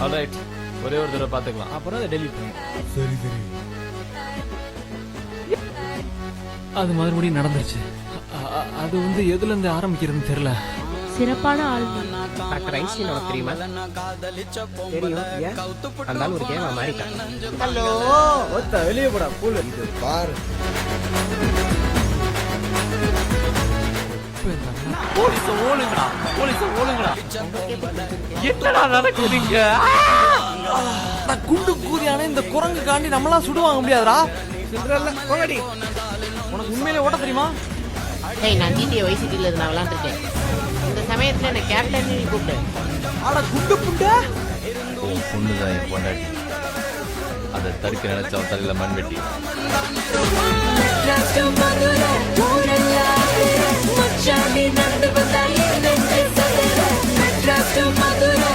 Alright, ஒரே ஒரு தடவை பாத்துக்கலாம், அப்புறம் அதை டெலிட் பண்ணுங்க. சரி சரி. அது மறுபடியும் நடந்துருச்சு. அது வந்து எதுல இருந்து ஆரம்பிக்கிறதுன்னு தெரியல. சிறப்பான ஆள். டாக்டர் ஐன்ஸ்டீன் உனக்கு தெரியுமா? தெரியும். ஏன்? அந்த ஆள் ஒரு கேமா மாறிட்டான். ஹலோ ஒத்த வெளியே போடா கூல். இது பாரு. போலீஸ ஓடுங்கடா, போலீஸ ஓடுங்கடா. என்னடா நடக்குதுங்க? நான் குண்டு கூதியான இந்த குரங்கு காண்டி நம்மளாம் சுடுவாங்க முடியாதுடா. சில்றல்ல போங்கடி. உனக்கு உண்மையிலே ஓட தெரியுமா? டேய், நான் GTA Vice Cityல நான் விளையாண்டுருக்கேன். இந்த சமயத்துல என்ன கேப்டன் நீ கூப்பிடு. ஆனா குண்டு புண்டை பொண்ணுதான் என் பொண்டாட்டி. அதை தடுக்க நினைச்சா தலையில மண்வெட்டி. மச்சான் நீ நடந்து வந்தாயே நெஞ்சை சதுர. மெட்ராஸ் டு மதுரை